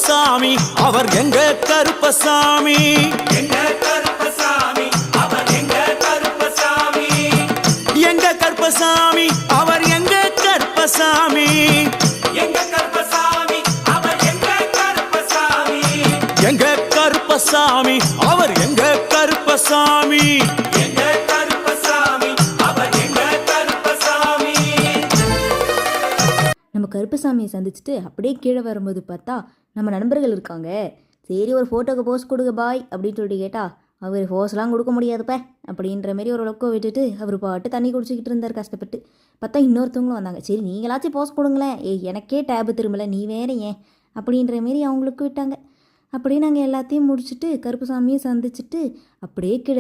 கருப்பசாமி அவர் எங்க கருப்பசாமி, எங்க கருப்பசாமி அவர் எங்க கருப்பசாமி, எங்க கருப்பசாமி அவர் எங்க கருப்பசாமி, எங்க கருப்பசாமி அவர் எங்க கருப்பசாமி, எங்க கருப்பசாமி அவர் எங்க கருப்பசாமி, எங்க கருப்பசாமி அவர் எங்க கருப்பசாமி. நம்ம கருப்பசாமியை சந்திச்சுட்டு அப்படியே கீழே வரும்போது பார்த்தா நம்ம நண்பர்கள் இருக்காங்க. சரி ஒரு ஃபோட்டோக்கு போஸ் கொடுங்க பாய் அப்படின்னு சொல்லிட்டு கேட்டால் அவர் போஸ்லாம் கொடுக்க முடியாதுப்ப அப்படின்ற மாரி ஒரு லொக்கோ விட்டுட்டு அவர் பாட்டு தண்ணி குடிச்சிக்கிட்டு இருந்தார் கஷ்டப்பட்டு. பார்த்தா இன்னொருத்தவங்களும் வந்தாங்க. சரி நீங்களாச்சும் போஸ் கொடுங்களேன், எனக்கே டேபு திரும்பலை நீ வேற ஏன் அப்படின்ற மாரி அவங்களுக்கு விட்டாங்க. அப்படியே நாங்கள் எல்லாத்தையும் முடிச்சுட்டு கருப்பசாமியை சந்திச்சுட்டு அப்படியே கீழே